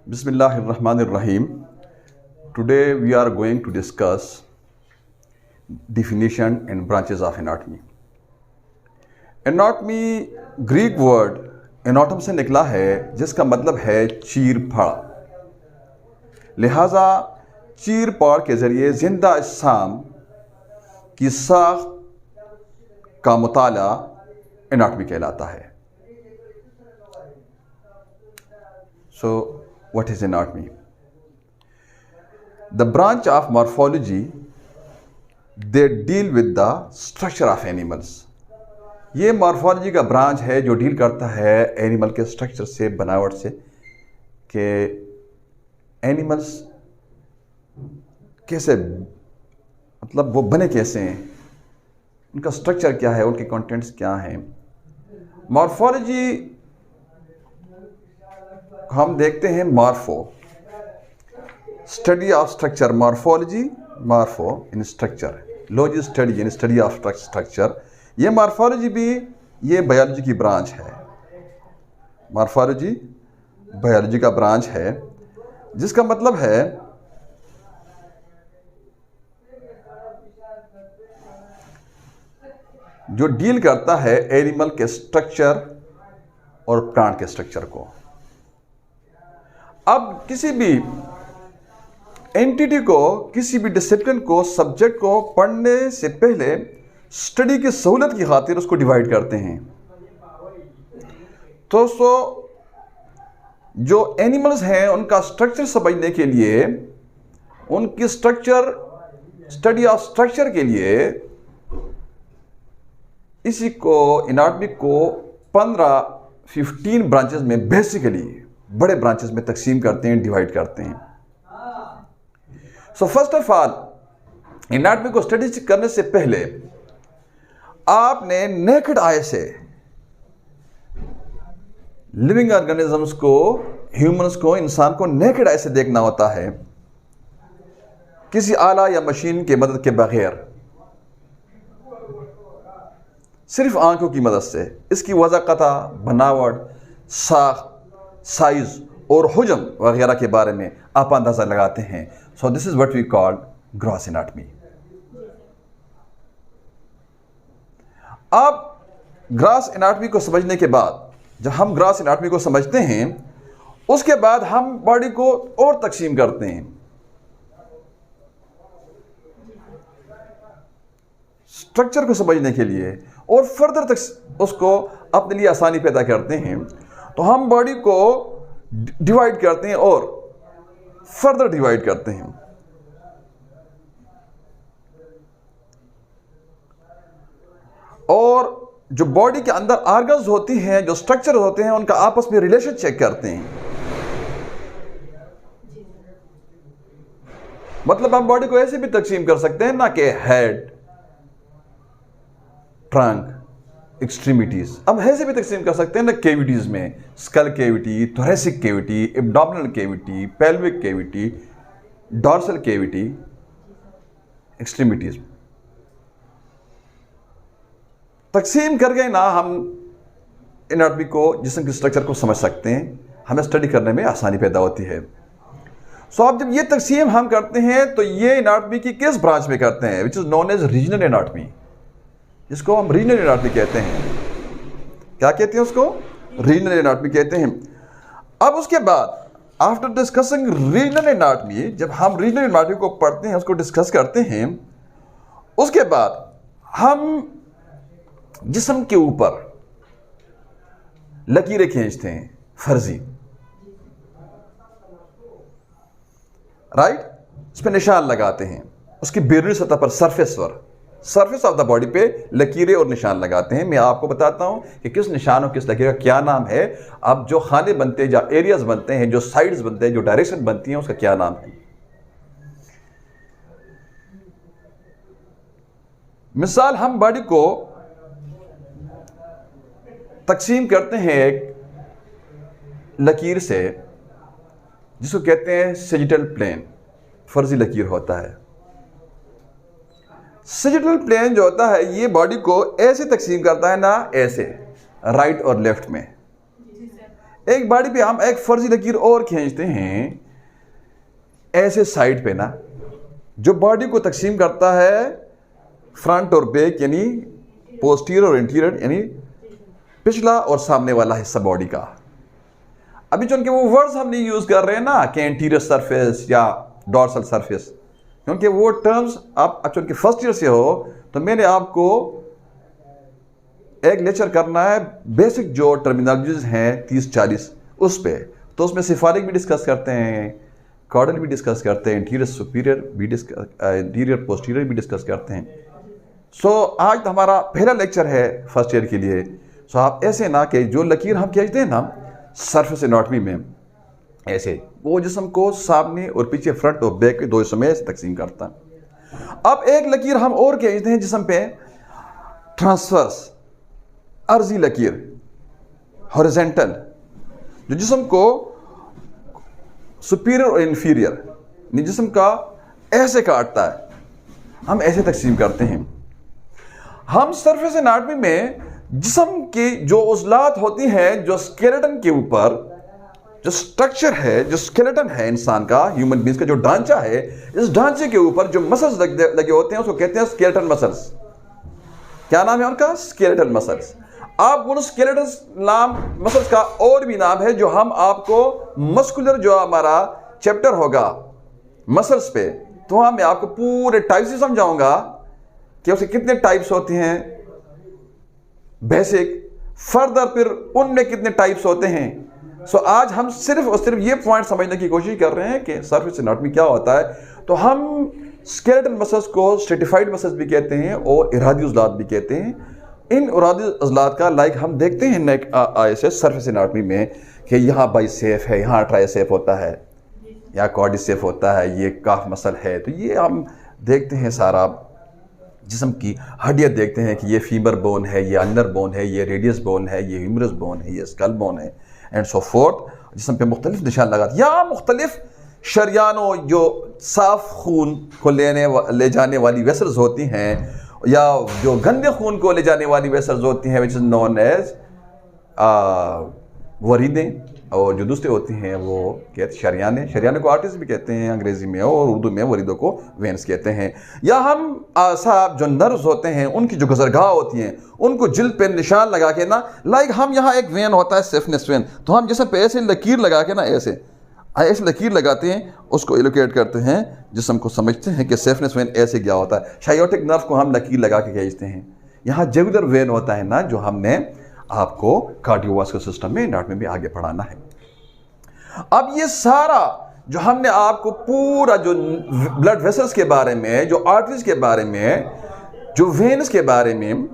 Bismillahirrahmanirrahim. Today we are going to discuss definition and branches of anatomy. Anatomy Greek word anatum से निकला है जिसका मतलब है चीर फाड़। लिहाजा चीर फाड़ के ज़रिए ज़िंदा अजसाम की साख्त का मुताला एनाटमी कहलाता है। So what is anatomy? The branch of morphology, they deal with the structure of animals. ये मॉर्फोलॉजी का ब्रांच है जो डील करता है एनिमल के स्ट्रक्चर से, बनावट से, कि एनिमल्स कैसे, मतलब वो बने कैसे हैं, उनका स्ट्रक्चर क्या है, उनके कंटेंट्स क्या हैं। मॉर्फोलॉजी हम देखते हैं morpho, study of structure, morphology, morpho in structure, logy study in study of structure. ये मॉर्फोलॉजी भी ये बायोलॉजी की ब्रांच है। मॉर्फोलॉजी बायोलॉजी का ब्रांच है जिसका मतलब है जो डील करता है एनिमल के स्ट्रक्चर और प्लांट के स्ट्रक्चर को। अब किसी भी एंटिटी को, किसी भी डिसिप्लिन को, सब्जेक्ट को पढ़ने से पहले स्टडी की सहूलत की खातिर उसको डिवाइड करते हैं। तो जो एनिमल्स हैं उनका स्ट्रक्चर समझने के लिए, उनकी स्ट्रक्चर, स्टडी ऑफ स्ट्रक्चर के लिए इसी को, एनाटॉमी को 15 ब्रांचेस में, बेसिकली बड़े ब्रांचेस में तकसीम करते हैं, डिवाइड करते हैं। So first of all anatomy को स्टडी करने से पहले आपने नेकेड आई से लिविंग ऑर्गेनिजम्स को, ह्यूमंस को, इंसान को नेकेड आई से देखना होता है, किसी आला या मशीन की मदद के बगैर, सिर्फ आंखों की मदद से। इसकी वज़ाक़ता, बनावट, साख्त, साइज और हुजम वगैरह के बारे में आप अंदाज़ा लगाते हैं। So this is what we call gross anatomy. अब ग्रॉस एनाटॉमी को समझने के बाद, जब हम ग्रॉस एनाटॉमी को समझते हैं, उसके बाद हम बॉडी को और तकसीम करते हैं। स्ट्रक्चर को समझने के लिए और फर्दर तक उसको अपने लिए आसानी पैदा करते हैं, तो हम बॉडी को डिवाइड करते हैं और फर्दर डिवाइड करते हैं। और जो बॉडी के अंदर ऑर्गन्स होती हैं, जो स्ट्रक्चर होते हैं, उनका आपस में रिलेशन चेक करते हैं। मतलब हम बॉडी को ऐसे भी तकसीम कर सकते हैं ना कि हेड, ट्रंक, एक्सट्रीमिटीज, हम ऐसे भी तकसीम कर सकते हैं ना केविटीज में, skull cavity, thoracic cavity, abdominal cavity, pelvic cavity, dorsal cavity, extremities. तकसीम कर गए ना हम एनाटॉमी को, जिस्म के स्ट्रक्चर को समझ सकते हैं, हमें स्टडी करने में आसानी पैदा होती है। सो अब जब ये तकसीम हम करते हैं तो ये एनाटॉमी की किस ब्रांच में करते हैं, which is known as regional anatomy, जिसको हम रीजनल एनाटॉमी कहते हैं। क्या कहते हैं उसको? रीजनल एनाटॉमी कहते हैं। अब उसके बाद आफ्टर डिस्कसिंग रीजनल एनाटॉमी, जब हम रीजनल एनाटॉमी को पढ़ते हैं, उसको डिस्कस करते हैं, उसके बाद हम जिस्म के ऊपर लकीरें खींचते हैं, फर्जी, राइट, उस पर निशान लगाते हैं, उसकी बैरूनी सतह पर, सरफेस ऑफ द बॉडी पे लकीरें और निशान लगाते हैं। मैं आपको बताता हूं कि किस निशान और किस लकीर का क्या नाम है। अब जो खाने बनते हैं, जो एरियाज बनते हैं, जो साइड्स बनते हैं, जो डायरेक्शन बनती हैं, उसका क्या नाम है। मिसाल, हम बॉडी को तकसीम करते हैं एक लकीर से, जिसको कहते हैं सजिटल प्लेन, फर्जी लकीर होता है। सजिटल प्लेन जो होता है, ये बॉडी को ऐसे तकसीम करता है ना, ऐसे, राइट और लेफ्ट में, एक बॉडी पे हम एक फर्जी लकीर और खींचते हैं ऐसे साइड पे ना, जो बॉडी को तकसीम करता है फ्रंट और बैक, यानी पोस्टीरियर और इंटीरियर, यानी पिछला और सामने वाला हिस्सा बॉडी का। अभी चूंकि वो वर्ड्स हम नहीं यूज कर रहे हैं ना कि एंटीरियर सरफेस या डॉर्सल सरफेस, क्योंकि वो टर्म्स आप चूंकि फर्स्ट ईयर से हो तो मैंने आपको एक लेक्चर करना है बेसिक जो टर्मिनोलॉजीज हैं 30-40 उस पे, तो उसमें सिफारिक भी डिस्कस करते हैं, कॉर्डल भी डिस्कस करते हैं, इंटीरियर सुपीरियर भी इंटीरियर पोस्टीरियर भी डिस्कस करते हैं। सो आज तो हमारा पहला लेक्चर है फर्स्ट ईयर के लिए। सो आप ऐसे ना कि जो लकीर हम खींचते हैं ना सरफेस एनाटॉमी में, ऐसे वो जिस्म को सामने और पीछे फ्रंट और बैक के दो हिस्सों में तकसीम करता है। अब एक लकीर हम और खींचते हैं जिस्म पे, ट्रांसवर्स, अर्जी लकीर, हॉरिजॉन्टल, जो जिस्म को सुपीरियर और इंफीरियर जिस्म का ऐसे काटता है, हम ऐसे तकसीम करते हैं। हम सरफेस एनाटॉमी में जिस्म की जो उज़लात होती हैं, जो स्केलेटन के ऊपर जो स्ट्रक्चर है, जो स्केलेटन है इंसान का, ह्यूमन बींग्स का जो ढांचा है, इस ढांचे के ऊपर जो मसल्स लगे होते हैं उसको कहते हैं स्केलेटन मसल्स। क्या नाम है उनका? Skeleton muscles. आप उन स्केलेटन नाम मसल्स का और भी नाम है जो हम आपको मस्कुलर जो हमारा चैप्टर होगा मसल्स पे, तो वहां मैं आपको पूरे टाइप से समझाऊंगा कि उसके कितने टाइप्स होते हैं बेसिक, फर्दर फिर उनमें कितने टाइप्स होते हैं। सो आज हम सिर्फ और सिर्फ ये पॉइंट समझने की कोशिश कर रहे हैं कि सरफेस एनाटॉमी क्या होता है। तो हम स्केलेटल मसल्स को स्ट्रेटिफाइड मसल्स भी कहते हैं और इरादी उज़लात भी कहते हैं। इन इरादी उज़लात का लाइक हम देखते हैं नेक ऐसे सरफेस एनाटॉमी में कि यहाँ बाइसेप है, यहाँ ट्राइसेप होता है, यहाँ क्वाड्रिसेप होता है, ये काफ मसल है। तो ये हम देखते हैं सारा जिस्म की हड्डियाँ देखते हैं कि ये फीमर बोन है, ये अल्नर बोन है, ये रेडियस बोन है, ये ह्यूमरस बोन है, ये स्कल बोन है एंड सो फोर्थ। जिस्म पे मुख्तलिफ निशान लगाते या मुख्तलिफ शरियानों जो साफ खून को ले जाने वाली वेसल्स होती हैं, या जो गंदे खून को ले जाने वाली वेसल्स होती हैं विच इज़ नोन एज वरीदें, और जो दूसरे होती हैं वो कहते शरियाने, शरियाने को आर्टिस्ट भी कहते हैं अंग्रेज़ी में, और उर्दू में वरीदों को वेन्स कहते हैं। या हम साहब जो नर्व्स होते हैं उनकी जो गुजरगाह होती हैं उनको जिल्द पे निशान लगा के ना, लाइक हम यहाँ एक वेन होता है सेफनेस वेन, तो हम जैसे पे ऐसे लकीर लगा के ना ऐसे लकीर लगाते हैं, उसको एलोकेट करते हैं, जिस्म को समझते हैं कि सेफनेस वेन ऐसे क्या होता है। शायोटिक नर्व को हम लकीर लगा के खींचते हैं। यहाँ जुगुलर वेन होता है ना, जो हमने आपको कार्डियोवास्कुलर सिस्टम में एनाटॉमी में आगे पढ़ाना है। अब ये सारा जो हमने आपको पूरा जो ब्लड वेसल्स के बारे में, जो आर्टरीज के बारे में, जो वेन्स के बारे में,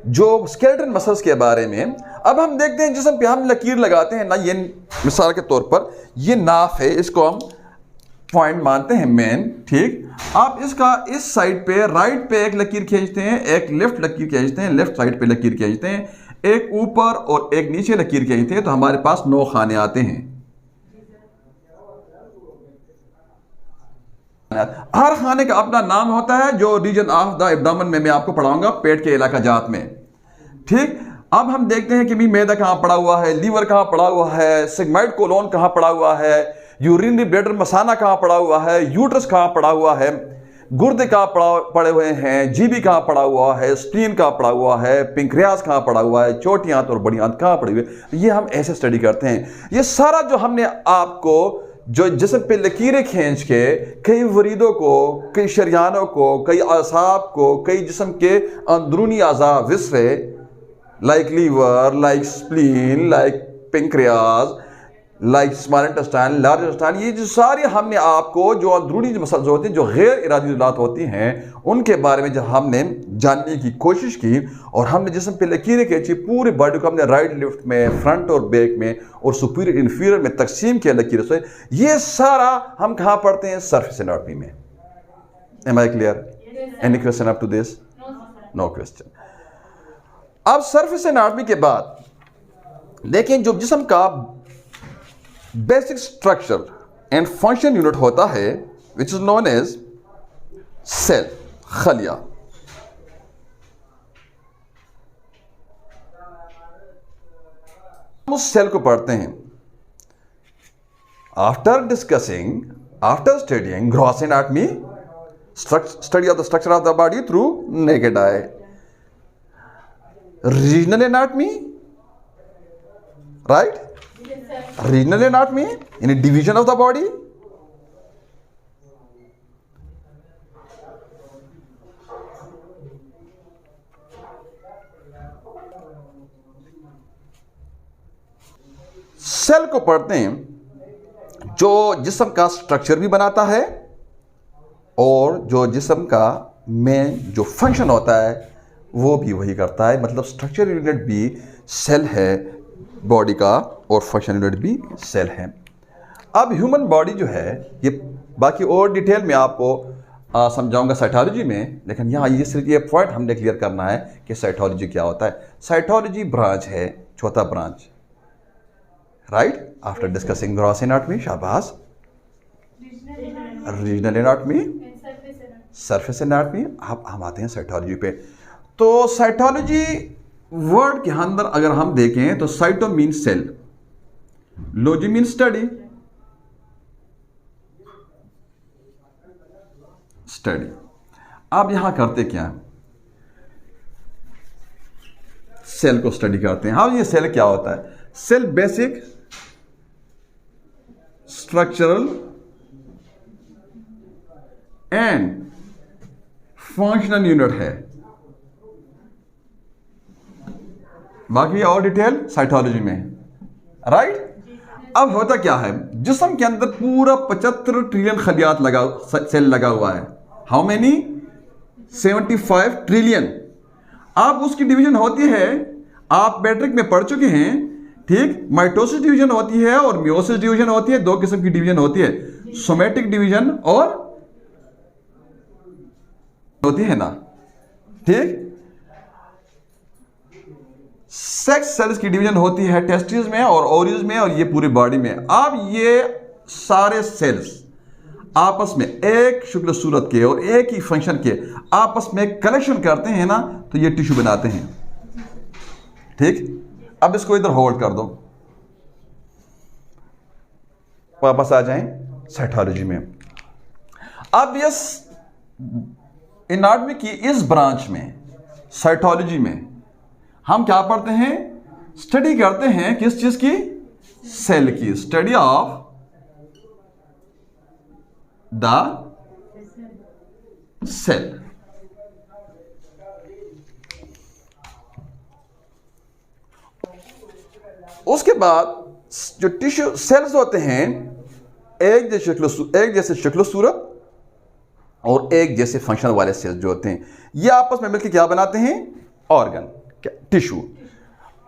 जो स्केलेटन मसल्स के बारे में, अब हम देखते हैं जिस्म पे हम लकीर लगाते हैं ना, ये मिसाल के तौर पर ये नाफ है, इसको हम पॉइंट मानते हैं मेन, ठीक। आप इसका इस साइड पे राइट पे एक लकीर खींचते हैं, एक लेफ्ट लकीर खींचते हैं, लेफ्ट साइड पे लकीर खींचते हैं, एक ऊपर और एक नीचे लकीर खींचते हैं, तो हमारे पास 9 खाने आते हैं। हर खाने का अपना नाम होता है, जो रीजन ऑफ द एब्डोमेन में मैं आपको पढ़ाऊंगा, पेट के इलाका जात में, ठीक। अब हम देखते हैं कि भी मैदा कहाँ पड़ा हुआ है, लीवर कहाँ पड़ा हुआ है, सिग्माइड कोलोन कहाँ पड़ा हुआ है, यूरिनरी ब्लैडर मसाना कहाँ पड़ा हुआ है, यूट्रस कहाँ पड़ा हुआ है, गुर्दे कहाँ पड़े हुए हैं, जीबी कहाँ पड़ा हुआ है, स्प्लीन कहाँ पड़ा हुआ है, पिंक्रियास कहाँ पड़ा हुआ है, छोटी आंत और बड़ी आंत कहाँ पड़ी हुई है। ये हम ऐसे स्टडी करते हैं। ये सारा जो हमने आपको जो जिस्म पे लकीरें खींच के कई वरीदों को, कई शरियानों को, कई असाब को, कई जिस्म के अंदरूनी आज़ा viscera like liver, like spleen, like pancreas, like small intestine, large intestine, ये जो सारी हमने आपको जो अंदरूनी मसल्स होते हैं, जो गैर इरादी उज़लात होती हैं, उनके बारे में जब हमने जानने की कोशिश की और हमने जिस्म पे लकीरें खींची, पूरी बॉडी को हमने राइट लेफ्ट में, फ्रंट और बैक में और सुपीरियर इन्फीरियर में तकसीम किया लकीरों से। ये सारा हम कहाँ पढ़ते हैं? सरफेस एनाटॉमी में। Am I clear? Any question up to this? No question. अब सरफेस एनाटॉमी के बाद देखें जो जिस्म का basic structure and function unit होता है which is known as cell, खलिया। हम उस सेल को पढ़ते हैं। after studying gross anatomy, study of the structure of the body through naked eye, regional anatomy, right? Regional anatomy in a division of the body, cell को पढ़ते हैं जो जिस्म का स्ट्रक्चर भी बनाता है और जो जिस्म का मेन जो फंक्शन होता है वो भी वही करता है। मतलब स्ट्रक्चर यूनिट भी सेल है बॉडी का और फंक्शन यूनिट भी सेल है। अब ह्यूमन बॉडी जो है ये बाकी और डिटेल में आपको समझाऊंगा साइटोलॉजी में, लेकिन यहाँ ये सिर्फ ये पॉइंट हमने क्लियर करना है कि साइटोलॉजी क्या होता है। साइटोलॉजी ब्रांच है, चौथा branch, right? After discussing gross anatomy, शाबाश, रीजनल एनाटॉमी, सरफेस एनाटॉमी, अब हम आते हैं साइटोलॉजी पे। तो साइटोलॉजी वर्ड के अंदर अगर हम देखें तो cyto mean cell, logy mean study, study. आप यहां करते क्या, सेल को स्टडी करते हैं। हाँ, ये सेल क्या होता है? Cell basic structural and functional unit है। बाकी और डिटेल साइटोलॉजी में, राइट? अब होता क्या है, जिस्म के अंदर पूरा 75 ट्रिलियन खलियात लगा, सेल लगा हुआ है। How many? 75 ट्रिलियन। अब उसकी डिवीजन होती है, आप मैट्रिक में पढ़ चुके हैं, ठीक? माइटोसिस डिवीजन होती है और मियोसिस डिवीजन होती है। दो किस्म की डिवीजन होती है, सोमेटिक डिवीजन और होती है ना, ठीक? सेक्स सेल्स की डिवीजन होती है टेस्टिस में और ओवरीज में और ये पूरी बॉडी में। अब ये सारे सेल्स आपस में एक शुक्ल सूरत के और एक ही फंक्शन के आपस में कनेक्शन करते हैं ना, तो ये टिश्यू बनाते हैं, ठीक? अब इसको इधर होल्ड कर दो, वापस आ जाएं साइटोलॉजी में। अब इस एनाटॉमी की इस ब्रांच में, साइटोलॉजी में, हम क्या पढ़ते हैं? स्टडी करते हैं किस चीज की? सेल की। Study of the cell. उसके बाद जो टिश्यू सेल्स होते हैं, एक जैसे शक्ल सूरत और एक जैसे फंक्शन वाले सेल्स जो होते हैं, ये आपस में मिलकर क्या बनाते हैं? Organ, tissue.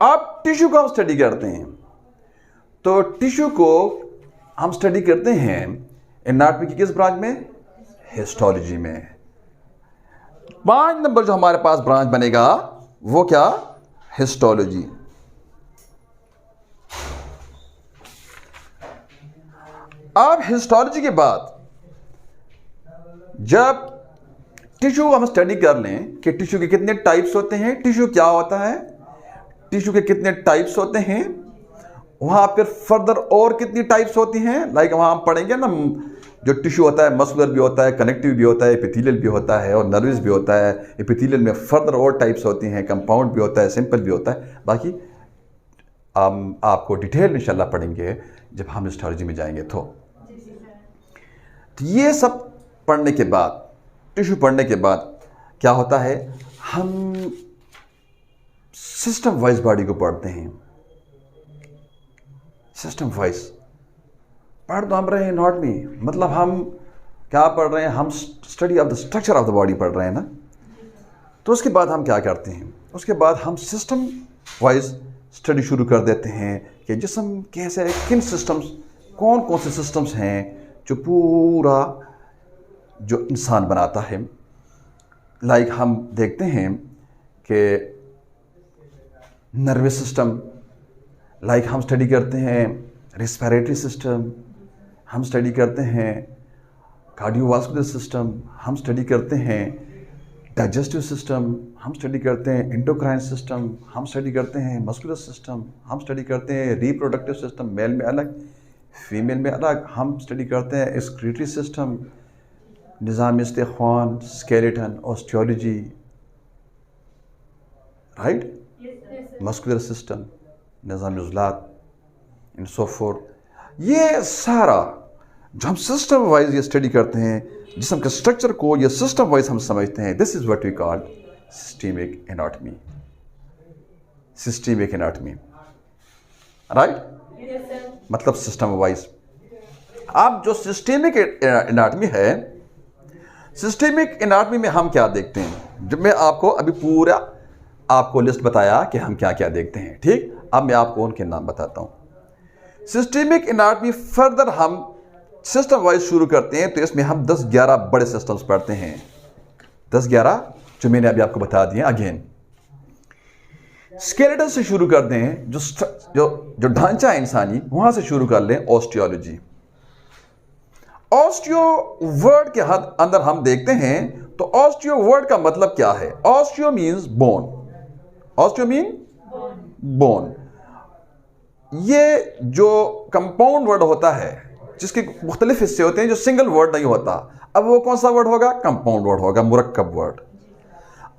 अब टिश्यू को हम स्टडी करते हैं, तो टिश्यू को हम स्टडी करते हैं एनाटॉमी की किस ब्रांच में? हिस्टोलॉजी में। 5 नंबर जो हमारे पास ब्रांच बनेगा वो क्या? हिस्टोलॉजी। अब हिस्टोलॉजी के बाद जब टिश्यू हम स्टडी कर लें कि टिश्यू के कितने टाइप्स होते हैं, टिश्यू क्या होता है, टिश्यू के कितने टाइप्स होते हैं, वहां फिर फर्दर और कितनी टाइप्स होती हैं, लाइक वहां हम पढ़ेंगे ना, जो टिश्यू होता है मस्कुलर भी होता है, कनेक्टिव भी होता है, एपिथेलियल भी होता है और नर्वस भी होता है। एपिथेलियल में फर्दर और टाइप्स होती हैं, कंपाउंड भी होता है, सिंपल भी होता है। बाकी आपको डिटेल इंशाल्लाह पढ़ेंगे जब हम हिस्टोलॉजी में जाएंगे। तो ये सब पढ़ने के बाद, टिश्यू पढ़ने के बाद क्या होता है, हम सिस्टम वाइज बॉडी को पढ़ते हैं। सिस्टम वाइज पढ़ तो हम रहे हैं एनाटॉमी, मतलब हम क्या पढ़ रहे हैं? हम study of the structure of the body पढ़ रहे हैं ना। तो उसके बाद हम क्या करते हैं? उसके बाद हम सिस्टम वाइज स्टडी शुरू कर देते हैं कि जिस्म कैसे, किन सिस्टम्स, कौन कौन से सिस्टम्स हैं जो पूरा जो इंसान बनाता है। लाइक हम देखते हैं कि नर्वस सिस्टम, लाइक हम स्टडी करते हैं रेस्पिरेटरी सिस्टम, हम स्टडी करते हैं कार्डियोवास्कुलर सिस्टम, हम स्टडी करते हैं डाइजेस्टिव सिस्टम, हम स्टडी करते हैं एंडोक्राइन सिस्टम, हम स्टडी करते हैं मस्कुलर सिस्टम, हम स्टडी करते हैं रिप्रोडक्टिव सिस्टम, मेल में अलग, फीमेल में अलग। हम स्टडी करते हैं एक्सक्रीटरी सिस्टम, निज़ाम इस्तेख्वान, skeleton, osteology, right, muscular system, निज़ाम उज़लात, इन सो फोर्थ। ये सारा जो हम सिस्टम वाइज ये स्टडी करते हैं, जिसम के स्ट्रक्चर को ये सिस्टम वाइज हम समझते हैं, this is what we call systemic anatomy. Systemic anatomy, right, मतलब सिस्टम वाइज। अब जो सिस्टेमिक एनाटॉमी है, सिस्टेमिक एनाटॉमी में हम क्या देखते हैं, जब मैं आपको अभी पूरा आपको लिस्ट बताया कि हम क्या क्या देखते हैं, ठीक। अब मैं आपको उनके नाम बताता हूं। सिस्टेमिक एनाटॉमी फर्दर हम सिस्टम वाइज शुरू करते हैं, तो इसमें हम 10-11 बड़े सिस्टम्स पढ़ते हैं। 10-11 जो मैंने अभी आपको बता दिए। अगेन स्केलेटन से शुरू करते हैं, जो ढांचा है इंसानी, वहां से शुरू कर लें। ऑस्टियोलॉजी, ऑस्टियो वर्ड के अंदर हम देखते हैं, तो ऑस्टियो वर्ड का मतलब क्या है? Osteo means bone. Osteo mean bone. ये जो कंपाउंड वर्ड होता है, जिसके मुख्तलिफ हिस्से होते हैं, जो सिंगल वर्ड नहीं होता, अब वो कौन सा वर्ड होगा? कंपाउंड वर्ड होगा, मुरक्कब वर्ड।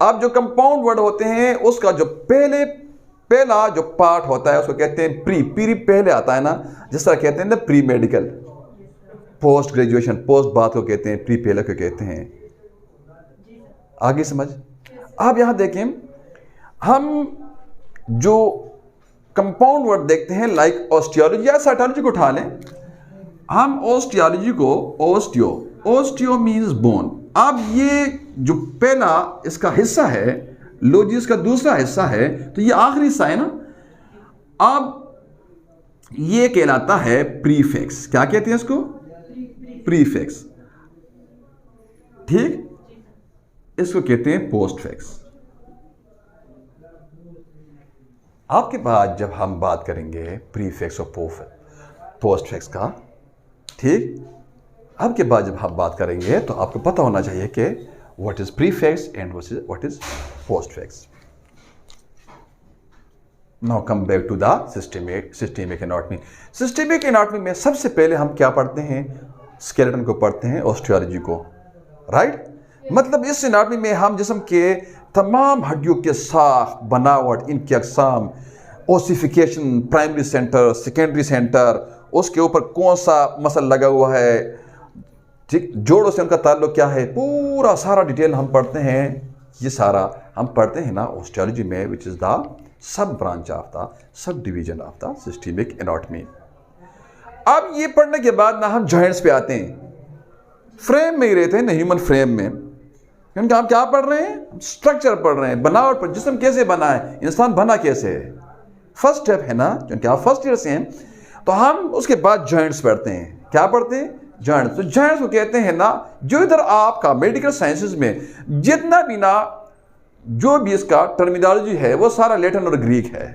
अब जो कंपाउंड वर्ड होते हैं, उसका जो पहला जो पार्ट होता है, उसको कहते हैं प्री पहले आता है ना, जिस तरह कहते हैं ना pre medical, post graduation, post बात को कहते हैं, प्री पहले को कहते हैं। आगे समझ। अब यहां देखें, हम जो कंपाउंड वर्ड देखते हैं, लाइक ऑस्टियोलॉजी या साइटोलॉजी को उठा लें, हम ऑस्टियोलॉजी को ऑस्टियो मीन्स बोन। अब ये जो पहला इसका हिस्सा है, लॉजी इसका दूसरा हिस्सा है, तो ये आखिरी हिस्सा है ना। अब ये कहलाता है प्रीफिक्स। क्या कहते हैं इसको? प्रीफिक्स, ठीक। इसको कहते हैं पोस्टफिक्स। आपके बाद जब हम बात करेंगे प्रीफिक्स और पोस्टफिक्स का, ठीक, अब के बाद जब हम बात करेंगे तो आपको पता होना चाहिए कि what is prefix and what is postfix. Now come back to the systemic anatomy. Systemic anatomy में सबसे पहले हम क्या पढ़ते हैं? स्केलेटन को पढ़ते हैं, ऑस्टियोलॉजी को, राइट। मतलब इस एनाटॉमी में हम जिस्म के तमाम हड्डियों के साख, बनावट, इनकी अक़साम, ossification, primary centre, secondary centre, उसके ऊपर कौन सा मसल लगा हुआ है, ठीक, जोड़ों से उनका ताल्लुक क्या है, पूरा सारा डिटेल हम पढ़ते हैं। ये सारा हम पढ़ते हैं ना ऑस्टियोलॉजी में, which is the sub branch of the sub division of the systemic anatomy. अब ये पढ़ने के बाद ना हम जॉइंट्स पे आते हैं। फ्रेम में ही रहते हैं ना, ह्यूमन फ्रेम में, क्योंकि हम क्या पढ़ रहे हैं? स्ट्रक्चर पढ़ रहे हैं, बनावट पर, जिस्म कैसे बना है, इंसान बना कैसे है, फर्स्ट स्टेप है ना, क्योंकि आप फर्स्ट ईयर से हैं। तो हम उसके बाद जॉइंट्स पढ़ते हैं। क्या पढ़ते हैं? जॉइंट्स। तो जॉइंट्स को कहते हैं ना, जो इधर आपका मेडिकल साइंसेज में जितना भी ना जो भी इसका टर्मिनोलॉजी है, वो सारा लैटिन और ग्रीक है,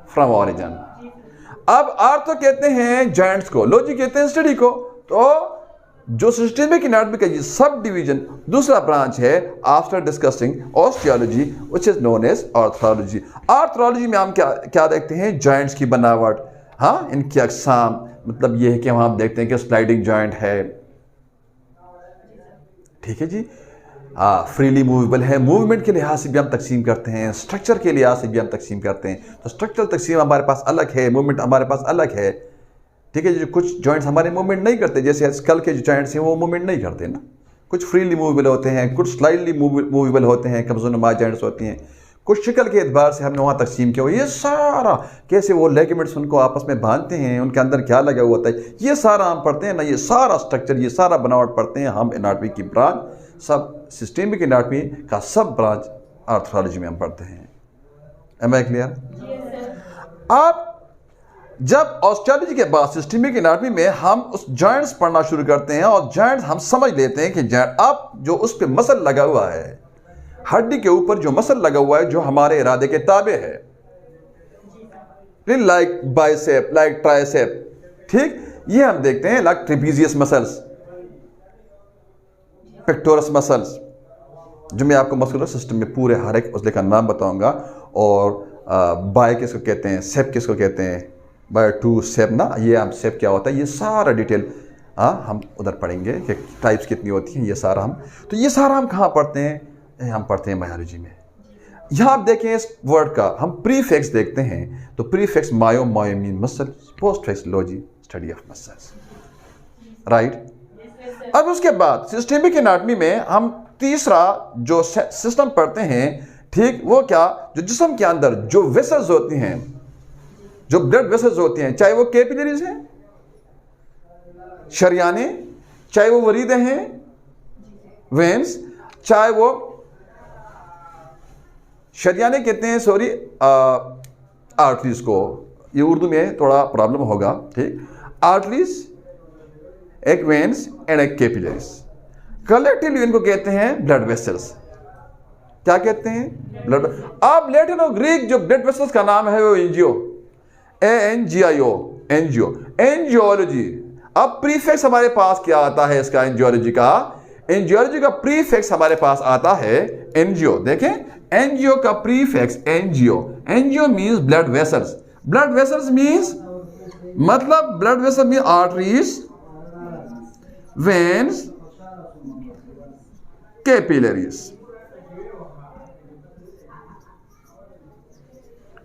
फ्रॉम ऑरिजिन। अब आर्थो कहते हैं जॉइंट्स को, लॉजी कहते हैं स्टडी को। तो जो सिस्टेमिक एनाटॉमी का ये सब डिवीजन दूसरा ब्रांच है after discussing osteology, which is known as arthrology. Arthrology में हम क्या देखते हैं? जॉइंट्स की बनावट, हाँ, इनकी अक़साम। मतलब ये है कि वहां हम देखते हैं कि स्लाइडिंग जॉइंट है, ठीक है जी, फ्रीली मूवेबल है, मूवमेंट के लिहाज से भी हम तकसीम करते हैं, स्ट्रक्चर के लिहाज से भी हम तकसीम करते हैं। तो स्ट्रक्चरल तकसीम हमारे पास अलग है, मूवमेंट हमारे पास अलग है, ठीक है। जो कुछ जॉइंट्स हमारे मूवमेंट नहीं करते, जैसे स्कल के जो जॉइंट्स हैं वो मूवमेंट नहीं करते ना, कुछ फ्रीली मूवेबल होते हैं, कुछ स्लाइडली मूवेबल होते हैं, कब्ज़ो-नुमा जॉइंट्स होती हैं, कुछ शक्ल के एतबार से हमने वहाँ तकसीम किया हुआ। ये सारा कैसे वो लेगमेंट्स उनको आपस में बांधते हैं, उनके अंदर क्या लगा हुआ होता है, ये सारा हम पढ़ते हैं ना। ये सारा स्ट्रक्चर, ये सारा बनावट पढ़ते हैं हम। एनाटॉमी की ब्रांच, सब सिस्टेमिक एनाटॉमी का सब ब्रांच आर्थ्रोलॉजी में हम पढ़ते हैं। Am I clear? अब जब ऑस्टियोलॉजी के बाद सिस्टेमिक एनाटॉमी में हम उस जॉइंट्स पढ़ना शुरू करते हैं, और जॉइंट्स हम समझ लेते हैं कि जॉइंट, अब जो उस पर मसल लगा हुआ है, हड्डी के ऊपर जो मसल लगा हुआ है, जो हमारे इरादे के ताबे है, लाइक बाइसेप, लाइक ट्राइसेप, ठीक, ये हम देखते हैं, like trapezius muscles, pectoralis muscles, जो मैं आपको मस्कुलर सिस्टम में पूरे हर एक उसले का नाम बताऊंगा, और बाय किसको कहते हैं, सेप किसको कहते हैं, बाय 2 सेप ना, ये हम सेप क्या होता है, ये सारा डिटेल हम उधर पढ़ेंगे कि टाइप्स कितनी होती हैं, ये सारा ये सारा हम कहाँ पढ़ते हैं, हम पढ़ते हैं बायोलॉजी में। यहाँ आप देखें इस वर्ड का हम प्रीफिक्स देखते हैं, तो prefix myo mean muscle, postfix logy study of muscles, right. अब उसके बाद सिस्टेमिक एनाटॉमी में हम तीसरा जो सिस्टम पढ़ते हैं, ठीक, वो क्या, जो जिस्म के अंदर जो वेसल्स होती हैं, जो ब्लड वेसल्स होती हैं, चाहे वो कैपिलरीज हैं, शरियाने, चाहे वो वरीदे हैं, वेन्स, चाहे वो शरियाने कहते हैं, सॉरी आर्टरीज को, ये उर्दू में थोड़ा प्रॉब्लम होगा, ठीक, आर्टरीज, एक वेन्स एंड एक कैपिलरीज, कलेक्टिवली इनको कहते हैं ब्लड वेसल्स। क्या कहते हैं, ब्लड। अब लैटिन और ग्रीक जो ब्लड वेसल्स का नाम है वो एंजियो, ANGIO, एंजियो, एंजियोलॉजी। अब प्रीफिक्स हमारे पास क्या आता है इसका, एंजियोलॉजी का, एंजियोलॉजी का प्रीफिक्स हमारे पास आता है एंजियो। देखें, एंजियो का prefix angio, angio means blood vessels, blood vessels means मतलब blood vessel means arteries, veins, capillaries,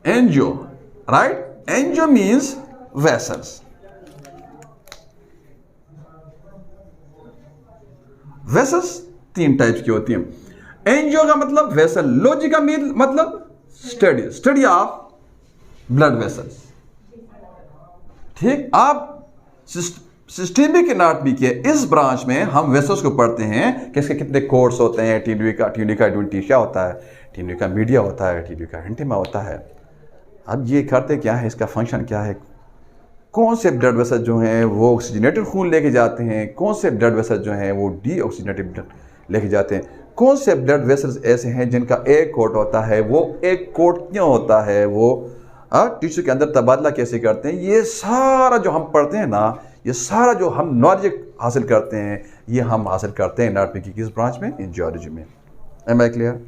angio, right. Angio means vessels, vessels 3 types की होती हैं। एंजियो का मतलब वेसल, लॉजी का मतलब study, study of blood vessels, ठीक। आप सिस्टेमिक एनाटॉमी के इस ब्रांच में हम वेसल्स को पढ़ते हैं कि इसके कितने कोर्स होते हैं, ट्यूनिका क्या होता है, ट्यूनिका मीडिया होता है, ट्यूनिका इंटीमा होता है। अब ये करते क्या है, इसका फंक्शन क्या है, कौन से ब्लड वेसल जो हैं वो ऑक्सीजनेटेड खून लेके जाते हैं, कौन से ब्लड वेसल जो हैं वो डीऑक्सीजनेटेड ब्लड लेके जाते हैं, कौन से ब्लड वेसल्स ऐसे हैं जिनका एक कोट होता है, वो एक कोट क्यों होता है, वो टिश्यू के अंदर तबादला कैसे करते हैं, ये सारा जो हम पढ़ते हैं ना, ये सारा जो हम नॉलेज हासिल करते हैं, ये हम हासिल करते हैं एनाटॉमी की किस ब्रांच में, एंजियोलॉजी में। Am I clear?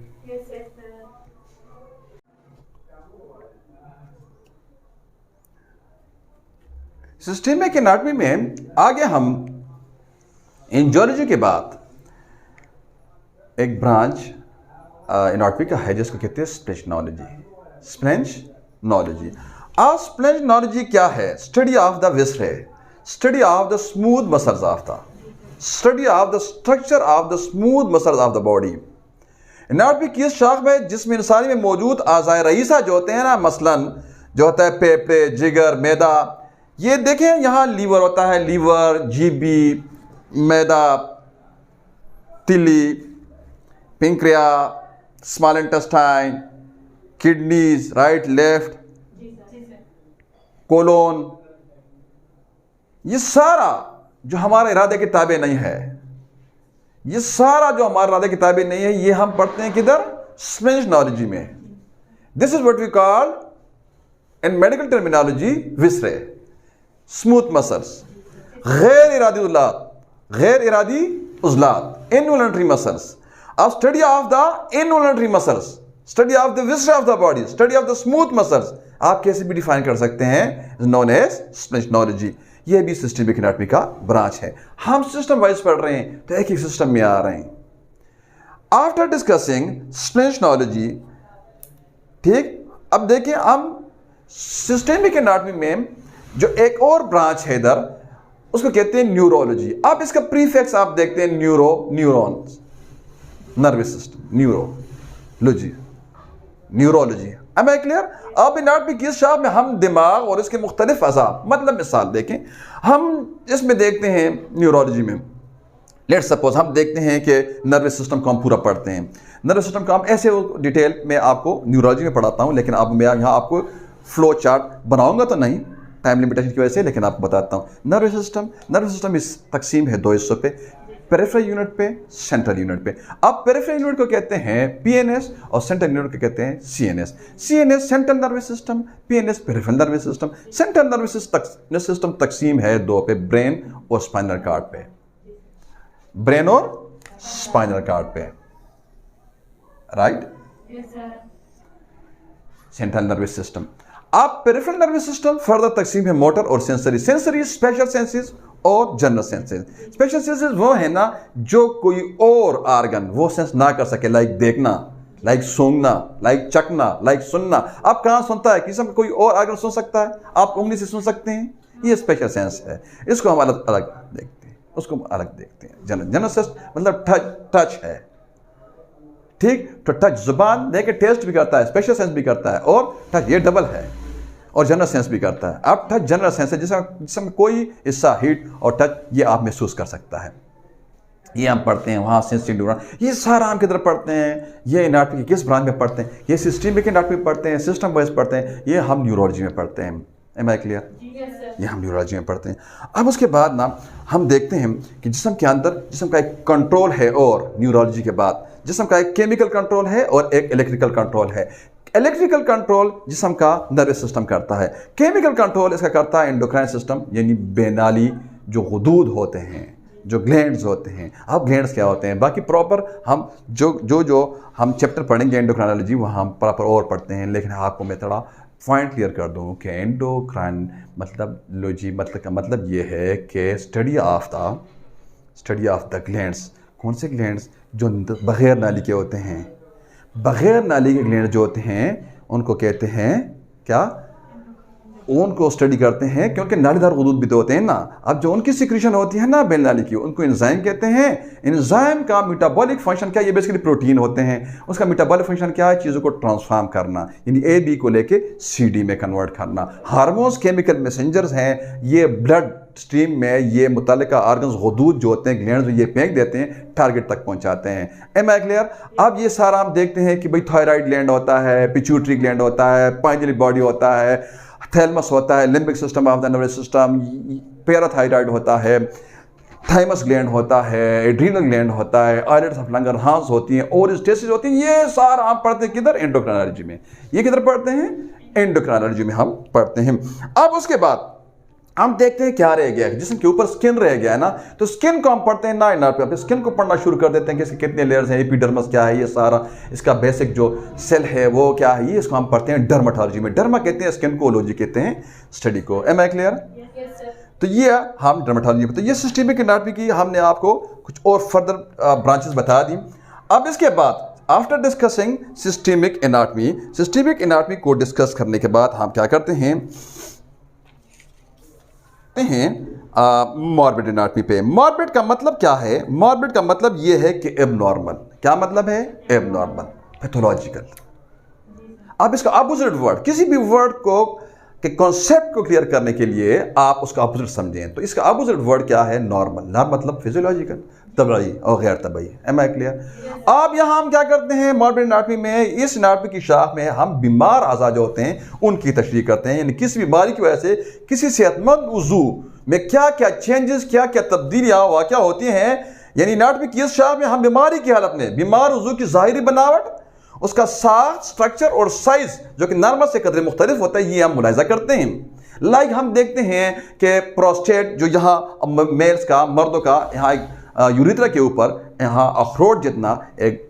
Systemic anatomy में आगे हम एंजियोलॉजी के बाद एक ब्रांच एनाटॉमी का है जिसको कहते हैं स्प्लेंचनोलॉजी, स्प्लेंचनोलॉजी। अब स्प्लेंचनोलॉजी क्या है, study of the viscera, study of the smooth muscles of the, study of the structure of the smooth muscles of the body. Anatomy की इस शाख में जिस्म इंसानी में मौजूद आज़ाए रईसा जो होते हैं ना, मसलन जो होता है फेफड़े, जिगर, मैदा, ये देखें यहाँ लीवर होता है, लीवर, जीबी, मैदा, तिली, pancreas, small intestine, kidneys, right left, colon, ये सारा जो हमारे इरादे की ताबे नहीं है, ये सारा जो हमारे इरादे की ताबे नहीं है, ये हम पढ़ते हैं किधर, स्प्लेंचनोलॉजी में। This is what we call in medical terminology viscera, smooth muscles, गैर इरादी उजलात, गैर इरादी उजलात, इनवॉलंटरी मसल्स। अब study of the involuntary muscles, study of the viscera of the body, study of the smooth muscles, आप कैसे भी डिफाइन कर सकते हैं, नोन एज स्प्लेंचनोलॉजी। यह भी सिस्टेमिक एनाटॉमी का ब्रांच है। हम सिस्टम वाइज पढ़ रहे हैं तो एक ही सिस्टम में आ रहे हैं। आफ्टर डिस्कसिंग स्प्लेंचनोलॉजी, ठीक, अब देखिए हम सिस्टेमिक एनाटॉमी में जो एक और ब्रांच है इधर, उसको कहते हैं न्यूरोलॉजी। अब इसका प्रीफिक्स आप देखते हैं neuro, neurons, nervous system, neurology, neurology. अब मैं क्लियर? अब एनाटॉमी की शाख में हम दिमाग और इसके मुख्तलिफ अज़ा, मतलब मिसाल देखें, हम इसमें देखते हैं न्यूरोलॉजी में, लेट्स सपोज हम देखते हैं कि नर्वस सिस्टम को हम पूरा पढ़ते हैं। नर्वस सिस्टम का हम ऐसे डिटेल में आपको न्यूरोलॉजी में पढ़ाता हूँ, लेकिन अब मैं यहाँ आपको फ्लो चार्ट बनाऊंगा तो नहीं, टाइम लिमिटेशन की वजह से, लेकिन आपको बताता हूँ। नर्वस सिस्टम इस तकसीम है 2 हिस्सों पे, पेरिफेरल यूनिट पे, सेंट्रल यूनिट पे। अब पेरिफेरल यूनिट को कहते हैं पीएनएस और सेंट्रल यूनिट को कहते हैं CNS. CNS central nervous system, PNS peripheral nervous system. Central nervous system तकसीम है 2 पे, ब्रेन और स्पाइनल कार्ड पे, ब्रेन और स्पाइनल कार्ड पे, राइट, सेंट्रल नर्वस सिस्टम। अब पेरिफेरल नर्वस सिस्टम फर्दर तकसीम है मोटर और सेंसरी। सेंसरी स्पेशल सेंसेस और जनरल सेंसेस। स्पेशल सेंसेस वो है ना जो कोई और आर्गन वो सेंस ना कर सके, लाइक देखना, लाइक सूंघना, लाइक चखना, लाइक सुनना। आप कहाँ सुनता है? किसी कोई और आर्गन सुन सकता है? आप उंगली से सुन सकते हैं? ये स्पेशल सेंस है, इसको हम अलग अलग देखते हैं, उसको अलग देखते हैं। जनरल सेंस मतलब टच है, ठीक? तो टच जुबान देख के टेस्ट भी करता है, स्पेशल सेंस भी करता है, और टच ये डबल है, और जनरल सेंस भी करता है। अब टच जनरल सेंस है जिसमें कोई हिस्सा हीट और टच ये आप महसूस कर सकता है। ये हम पढ़ते हैं वहाँ सेंसरी न्यूरॉन, ये सारा हम किधर पढ़ते हैं? ये एनाटॉमी की किस ब्रांच में पढ़ते हैं? ये सिस्टमिक एनाटॉमी में पढ़ते हैं, सिस्टम वाइज पढ़ते हैं, ये हम न्यूरोलॉजी में पढ़ते हैं। Am I clear? ये हम न्यूरोलॉजी में पढ़ते हैं। अब उसके बाद ना हम देखते हैं कि जिस्म के अंदर जिस्म का एक कंट्रोल है, और न्यूरोलॉजी के बाद जिस्म का एक केमिकल कंट्रोल है और एक इलेक्ट्रिकल कंट्रोल है। इलेक्ट्रिकल कंट्रोल जिस्म का नर्वस सिस्टम करता है, केमिकल कंट्रोल इसका करता है एंडोक्राइन सिस्टम, यानी बेनाली जो गुदूद होते हैं, जो ग्लैंड्स होते हैं। अब ग्लैंड्स क्या होते हैं बाकी प्रॉपर हम जो हम चैप्टर पढ़ेंगे एंडोक्राइनोलॉजी वहाँ हम प्रॉपर और पढ़ते हैं, लेकिन आपको मैं थोड़ा पॉइंट क्लियर कर दूँ कि एंडोक्राइन मतलब लॉजी मतलब का मतलब ये है कि स्टडी ऑफ द ग्लैंड्स। कौन से ग्लैंड्स? जो बग़ैर नाली के होते हैं। बग़ैर नाली के ग्लैंड जो होते हैं उनको कहते हैं क्या? उनको स्टडी करते हैं, क्योंकि नालीदार गुदूद भी तो होते हैं ना। अब जो उनकी सिक्रीशन होती है ना बेल नाली की, उनको एंजाइम कहते हैं। एंजाइम का मेटाबॉलिक फंक्शन क्या? ये बेसिकली प्रोटीन होते हैं। उसका मेटाबॉलिक फंक्शन क्या है? चीज़ों को ट्रांसफॉर्म करना, यानी ए बी को लेके सी डी में कन्वर्ट करना। हार्मोन्स केमिकल मैसेंजर्स हैं, ये ब्लड स्ट्रीम में ये मुतल्लिका आर्गन्स गुदूद जो होते हैं ग्लैंड्स ये फेंक देते हैं, टारगेट तक पहुंचाते हैं। Am I clear? अब ये सारा हम देखते हैं कि भाई थायराइड ग्लैंड होता है, पिट्यूटरी ग्लैंड होता है, पाइनियरी बॉडी होता है, थैलमस होता है, limbic system of the nervous system, parathyroid होता है, थाइमस ग्लैंड होता है, एड्रीनल ग्लैंड होता है, आइलेट्स ऑफ लंगरहांस होती हैं, ओरिस्टेसिस होती हैं। ये सारा हम पढ़ते हैं किधर? एंडोक्राइनोलॉजी में। ये किधर पढ़ते हैं? एंडोक्राइनोलॉजी में हम पढ़ते हैं। अब उसके बाद हम देखते हैं क्या रह गया है, जिसम के ऊपर स्किन रह गया है ना, तो स्किन को हम पढ़ते हैं ना एनाटॉमी। स्किन को पढ़ना शुरू कर देते हैं कि इसके कितने लेयर्स हैं, एपिडर्मिस क्या है, ये सारा इसका बेसिक जो सेल है वो क्या है, ये इसको हम पढ़ते हैं डर्मेटोलॉजी में। डर्मा कहते हैं स्किन को, ओलॉजी कहते हैं स्टडी को। Am I clear? तो ये हम डर्मेटोलॉजी में, तो ये सिस्टमिक एनाटॉमी की हमने आपको कुछ और फर्दर ब्रांचेस बता दी। अब इसके बाद आफ्टर डिस्कसिंग सिस्टमिक एनाटॉमी को डिस्कस करने के बाद हम क्या करते हैं मॉर्बिड एनाटॉमी पे। मॉर्बिड का मतलब क्या है? मॉर्बिड का मतलब ये है कि एबनॉर्मल। क्या मतलब है? Abnormal, pathological. अब इसका अपोजिट वर्ड, किसी भी वर्ड को के कॉन्सेप्ट को क्लियर करने के लिए आप उसका अपोजिट समझें, तो इसका अपोजिट वर्ड क्या है? नॉर्मल। नॉर्मल मतलब फिजियोलॉजिकल, तबई और गैर तबई। M I clear? अब यहाँ हम क्या करते हैं मॉर्बिड एनाटॉमी में, इस एनाटॉमी की शाख में हम बीमार अज़ा जो होते हैं उनकी तशरीह करते हैं, यानी किसी बीमारी की वजह से किसी सेहतमंद उज़ू में क्या क्या चेंजेस, क्या क्या तब्दीलियाँ वाक़या होती हैं। यानी एनाटॉमी की इस शाख में हम बीमारी की हालत में बीमार उज़ू की ज़ाहिरी बनावट, उसका साख, स्ट्रक्चर और साइज जो कि नॉर्मल से कदर मुख्तलिफ होता है, ये हम मुलाहिजा करते हैं। लाइक हम देखते हैं कि प्रोस्टेट जो यहाँ मेल्स का, मर्दों का यहाँ एक यूरिथ्रा के ऊपर यहाँ अखरोट जितना एक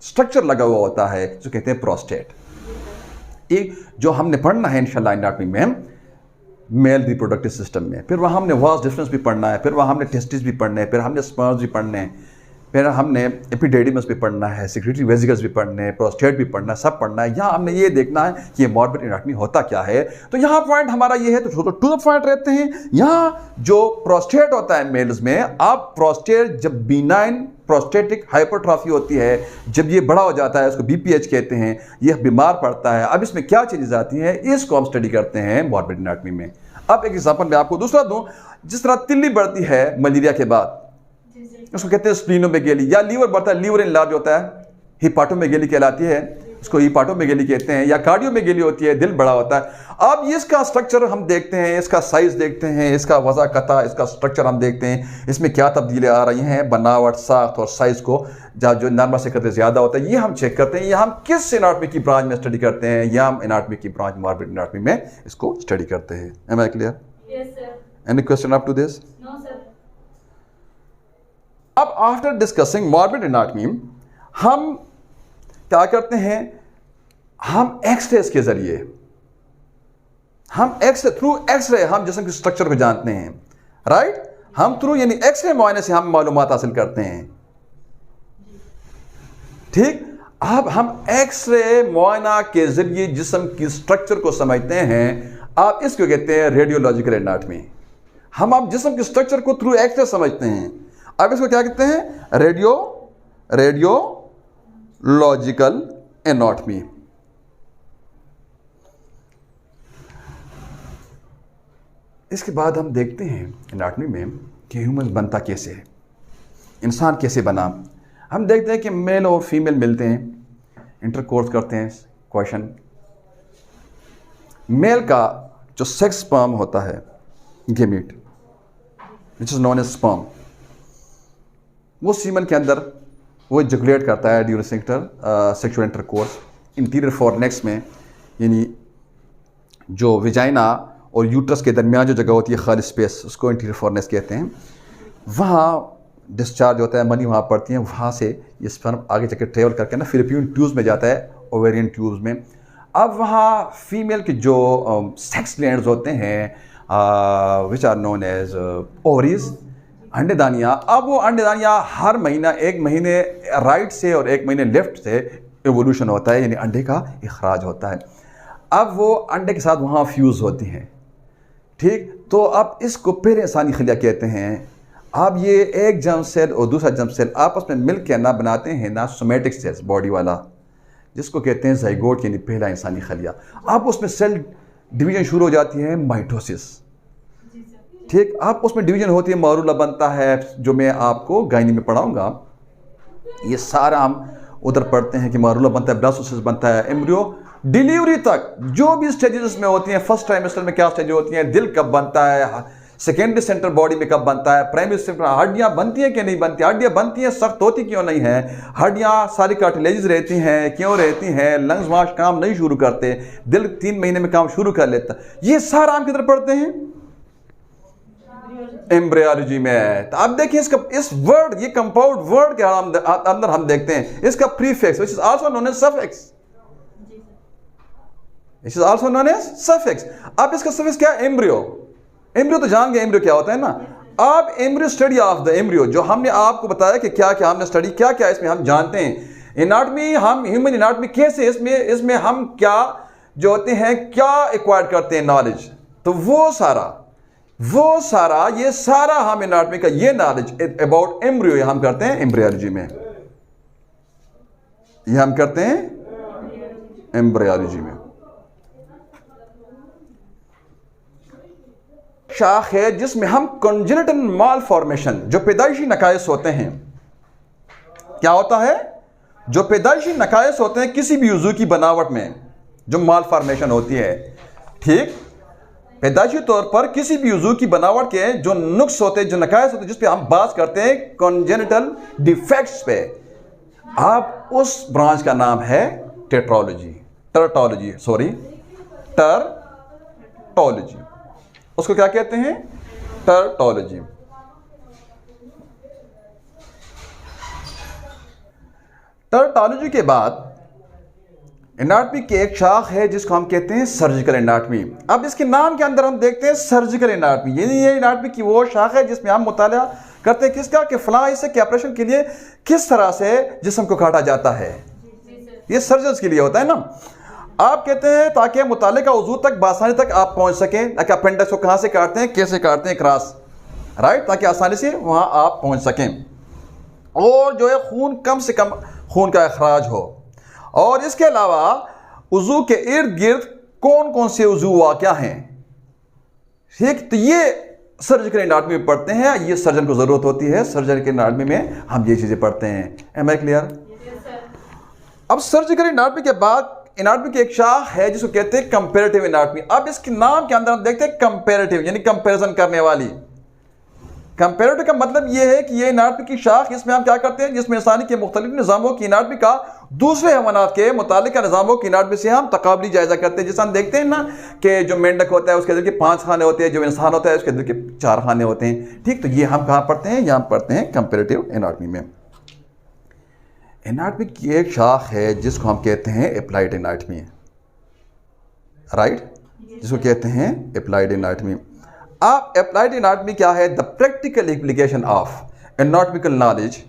स्ट्रक्चर लगा हुआ होता है जो कहते हैं प्रोस्टेट। एक जो हमने पढ़ना है इंशाल्लाह एनाटॉमी में मेल रिप्रोडक्टिव सिस्टम में, फिर वहाँ हमने वास डिफरेंस भी पढ़ना है, फिर वहाँ हमने टेस्टिस भी पढ़ने हैं, फिर हमने स्पर्म्स भी पढ़ने हैं, फिर हमने एपिडेडिमस भी पढ़ना है, सेक्रेटरी वेसिकल्स भी पढ़ने हैं, प्रोस्टेट भी पढ़ना है, सब पढ़ना है। यहाँ हमने ये देखना है कि ये मॉर्बिड एनाटॉमी होता क्या है। तो यहाँ पॉइंट हमारा ये है, तो टू द पॉइंट रहते हैं। यहाँ जो प्रोस्टेट होता है मेल्स में, अब प्रोस्टेट जब बिनाइन प्रोस्टेटिक हाइपरट्रॉफी होती है, जब ये बड़ा हो जाता है, उसको BPH कहते हैं, ये बीमार पड़ता है। अब इसमें क्या चीज़ें आती हैं, इसको हम स्टडी करते हैं मॉर्बिड एनाटॉमी में। अब एक एग्जांपल मैं आपको दूसरा दूं, जिस तरह तिल्ली बढ़ती है मलेरिया के बाद, उसको कहते हैं स्प्लीनोमेगेली, या लीवर बढ़ता है, लीवर इनलार्ज होता है, हिपाटोमेगेली कहलाती है, उसको हिपाटोमेगेली कहते हैं, या कार्डियोमेगेली होती है, दिल बड़ा होता है। अब इसका स्ट्रक्चर हम देखते हैं, इसका साइज देखते हैं, इसका वज़ा कता, इसका स्ट्रक्चर हम देखते हैं, इसमें क्या तब्दीलियाँ आ रही हैं, बनावट, साख्त और साइज़ को जो नॉर्मल से कदर ज़्यादा होता है, ये हम चेक करते हैं। ये हम किस एनाटॉमी की ब्रांच में स्टडी करते हैं, या हम एनाटॉमी की ब्रांच मॉर्बिड एनाटॉमी में इसको स्टडी करते हैं। Am I clear? Yes, sir. Any question up to this? No, sir. अब आफ्टर डिस्कसिंग मॉर्बिड एनाटॉमी हम क्या करते हैं, हम एक्सरेज के जरिए हम थ्रू एक्सरे हम जिस्म के स्ट्रक्चर को जानते हैं, राइट। हम थ्रू यानी एक्सरे मुआयने से हम मालूमात हासिल करते हैं, ठीक। अब हम एक्सरे मुआयना के जरिए जिस्म की स्ट्रक्चर को समझते हैं। आप इसको कहते हैं रेडियोलॉजिकल एनाटॉमी। हम अब जिस्म के स्ट्रक्चर को थ्रू एक्सरे समझते हैं। अब इसको क्या कहते हैं? Radiological anatomy. इसके बाद हम देखते हैं एनाटॉमी में कि ह्यूमन बनता कैसे है, इंसान कैसे बना। हम देखते हैं कि मेल और फीमेल मिलते हैं, इंटरकोर्स करते हैं। क्वेश्चन, मेल का जो सेक्स स्पर्म होता है, gamete which is known as sperm, वो सीमन के अंदर वो इजैकुलेट करता है during sexual intercourse. Interior fornix में, यानी जो विजाइना और यूट्रस के दरमियान जो जगह होती है खाली स्पेस, उसको इंटीरियर फॉरनेक्स कहते हैं। वहाँ डिस्चार्ज होता है, मनी वहाँ पड़ती है, वहाँ से ये स्पर्म आगे जाकर ट्रेवल करके ना फिलिपियन ट्यूब्स में जाता है, ओवेरियन ट्यूब्स में। अब वहाँ फीमेल के जो सेक्स ग्लैंड्स होते हैं which are known as ovaries, अंडेदानियाँ। अब वो अंडेदानियाँ हर महीना, एक महीने राइट से और एक महीने लेफ्ट से एवोल्यूशन होता है, यानी अंडे का इखराज होता है। अब वो अंडे के साथ वहाँ फ्यूज़ होती हैं, ठीक। तो अब इसको पहले इंसानी खलिया कहते हैं। अब ये एक जर्म सेल और दूसरा जर्म सेल आपस में मिल के ना बनाते हैं ना सोमेटिक सेल्स, बॉडी वाला, जिसको कहते हैं ज़ाइगोट, यानी पहला इंसानी खलिया। अब उसमें सेल डिवीजन शुरू हो जाती है, माइटोसिस, ठीक। अब उसमें डिवीजन होती है, मरूला बनता है, जो मैं आपको गायनी में पढ़ाऊँगा। ये सारा हम उधर पढ़ते हैं कि मरूला बनता है, ब्लास्टोसिस बनता है, एम्ब्रियो डिलीवरी तक जो भी स्टेजेस में होती हैं। फर्स्ट ट्राइमेस्टर में क्या स्टेज होती हैं? दिल कब बनता है, सेकेंडरी सेंटर बॉडी में कब बनता है, प्राइमरी सेंटर हड्डियां बनती हैं कि नहीं बनती, हड्डियां बनती हैं, सख्त होती क्यों नहीं है, हड्डियां सारी कार्टिलेजेस रहती हैं, क्यों रहती हैं, लंग्स वहाँ काम नहीं शुरू करते, दिल 3 महीने में काम शुरू कर लेता। ये सारा हम किधर पढ़ते हैं? एम्ब्रियोलॉजी में। तो अब देखिए इसका इस वर्ड, ये कंपाउंड वर्ड के अंदर हम देखते हैं इसका prefix which is also known as suffix. It is also known as suffix. अब इसका सफिक्स क्या है? एम्ब्रियो। एम्ब्रियो तो जान गए एम्ब्रियो क्या होता है ना। अब embryo, study of the embryo, जो हमने आपको बताया कि क्या क्या हमने स्टडी, क्या क्या इसमें हम जानते हैं। एनाटॉमी, हम ह्यूमन एनाटॉमी कैसे, इसमें हम क्या जो होते हैं, क्या एक्वायर करते हैं नॉलेज, तो वो सारा ये सारा हम एनाटॉमी का ये नॉलेज अबाउट एम्ब्रियो हम करते हैं एम्ब्रियोलॉजी में। ये हम करते हैं एम्ब्रियोलॉजी में। शाख है जिसमें हम कंजेनिटल मालफॉर्मेशन, जो पैदाइशी नकायस होते हैं, क्या होता है? जो पैदाइशी नकायस होते हैं किसी भी उज़ू की बनावट में, जो मालफॉर्मेशन होती है, ठीक। पैदाइशी तौर पर किसी भी उज़ू की बनावट के जो नुक्स होते हैं, जो नकायस होते हैं, जिस पे हम बात करते हैं कंजेनिटल डिफेक्ट्स पे, आप उस ब्रांच का नाम है टर्टोलॉजी। उसको क्या कहते हैं? टर्टोलॉजी। टर्टोलॉजी के बाद एनाटॉमी की एक शाख है जिसको हम कहते हैं सर्जिकल एनाटॉमी। अब इसके नाम के अंदर हम देखते हैं सर्जिकल एनाटॉमी, यानी ये एनाटॉमी की वो शाख है जिसमें हम मुताला करते हैं किसका, कि फलां हिस्से के ऑपरेशन के लिए किस तरह से जिस्म को काटा जाता है। ये सर्जन्स के लिए होता है ना। आप कहते हैं ताकि मुताले का उज़ू तक बासानी तक आप पहुंच सकें, ताकि अपेंडिक्स को कहाँ से काटते हैं, कैसे काटते हैं, क्रॉस, राइट, ताकि आसानी से वहाँ आप पहुंच सकें, और जो है खून कम से कम खून का अखराज हो। और इसके अलावा उज़ू के इर्द गिर्द कौन कौन से उज़ू वाक़या हैं, ठीक। तो ये सर्जिकल एनाटॉमी में पढ़ते हैं, ये सर्जन को ज़रूरत होती है, सर्जिकल एनाटॉमी में हम ये चीज़ें पढ़ते हैं। Am I clear? अब सर्जिकल एनाटॉमी के बाद एनाटॉमी की एक शाख है जिसको कहते हैं कंपैरेटिव एनाटॉमी। अब इसके नाम के अंदर हम देखते हैं कंपैरेटिव, यानी कंपैरिजन करने वाली। कंपैरेटिव का मतलब यह है कि ये एनाटॉमी की शाख, इसमें हम क्या करते हैं, जिसमें इंसानी के मुख्तलिफ निज़ामों की एनाटॉमी का दूसरे हैवानात के मुतालिका निज़ामों की एनाटॉमी से हम तकाबली जायजा करते हैं। जैसे हम देखते हैं ना कि जो मेंढक होता है उसके दिल के 5 खाने होते हैं, जो इंसान होता है उसके दिल के 4 खाने होते हैं, ठीक। तो ये हम कहाँ पढ़ते हैं? यहाँ पढ़ते हैं कंपैरेटिव एनाटॉमी में। एनाटॉमी की एक शाख है जिसको हम कहते हैं एप्लाइड एनाटॉमी, राइट। जिसको कहते हैं अप्लाइड एनाटॉमी। आप अप्लाइड एनाटॉमी क्या है? The practical application of anatomical knowledge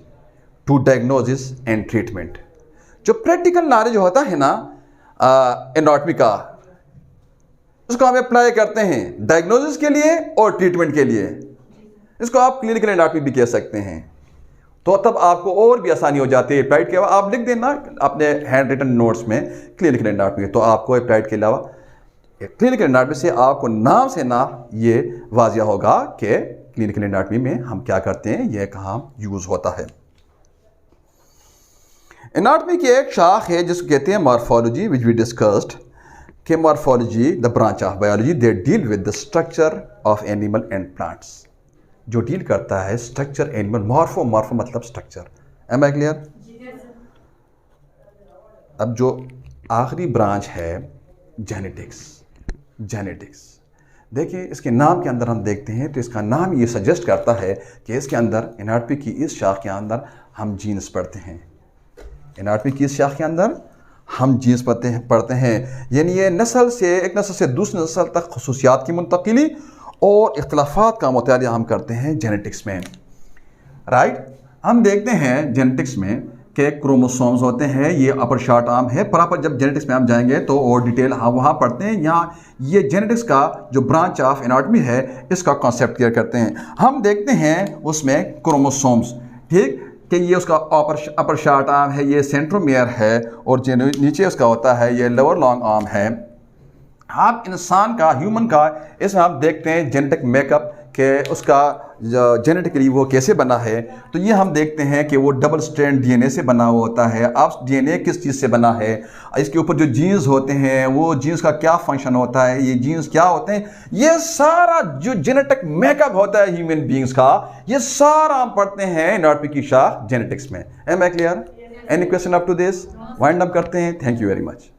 to diagnosis and treatment. जो प्रैक्टिकल नॉलेज होता है ना एनाटॉमी का, उसको हम अप्लाई करते हैं डायग्नोसिस के लिए और ट्रीटमेंट के लिए। इसको आप क्लिनिकल एनाटॉमी भी कह सकते हैं। तो तब आपको और भी आसानी हो जाती है। अप्लाइड के अलावा आप लिख देना अपने हैंड रिटन नोट्स में क्लिनिकल एनाटॉमी, तो आपको अप्लाइड के अलावा क्लिनिकल एनाटॉमी से आपको नाम से ना ये वाजिया होगा कि क्लिनिकल एनाटॉमी में हम क्या करते हैं, यह कहाँ यूज होता है। एनाटॉमी की एक शाख है जिसको कहते हैं मॉर्फोलॉजी, विच वी डिस्कस्ड कि morphology the branch of biology they deal with the structure of animal and plants. जो डील करता है स्ट्रक्चर एनिमल, मॉर्फो मतलब स्ट्रक्चर। Am I clear? अब जो आखिरी ब्रांच है जेनेटिक्स, देखिए इसके नाम के अंदर हम देखते हैं तो इसका नाम ये सजेस्ट करता है कि इसके अंदर एनाटॉमी की इस शाख के अंदर हम जीन्स पढ़ते हैं। एनाटॉमी की इस शाख के अंदर हम जीन्स पढ़ते हैं, यानी ये नस्ल से एक नस्ल से दूसरी नस्ल तक खसूसियात की मुंतकिली और इख्तलाफात का मुतालिया हम करते हैं जेनेटिक्स में। राइट, हम देखते हैं जेनेटिक्स में कि क्रोमोसोम्स होते हैं, ये अपर शॉर्ट आर्म है। प्रॉपर जब जेनेटिक्स में हम जाएंगे तो और डिटेल हम वहाँ पढ़ते हैं। यहाँ ये जेनेटिक्स का जो ब्रांच ऑफ एनाटॉमी है इसका कॉन्सेप्ट क्लियर करते हैं। हम देखते हैं उसमें क्रोमोसोम्स, ठीक, कि ये उसका अपर शॉर्ट आर्म है, ये सेंट्रोमियर है, और जो नीचे उसका होता है ये लोअर लॉन्ग आर्म है। आप इंसान का, ह्यूमन का, इसमें आप देखते हैं जेनेटिक मेकअप कि उसका जेनेटिकली वो कैसे बना है। तो ये हम देखते हैं कि वो डबल स्ट्रैंड डीएनए से बना हुआ होता है। अब डीएनए किस चीज़ से बना है, इसके ऊपर जो जीन्स होते हैं वो जीन्स का क्या फंक्शन होता है, ये जीन्स क्या होते हैं, ये सारा जो जेनेटिक मेकअप होता है ह्यूमन बींग्स का, ये सारा हम पढ़ते हैं एनाटॉमी की शाख जेनेटिक्स में। Am I clear? Any question up to this? Wind up करते हैं। Thank you very much.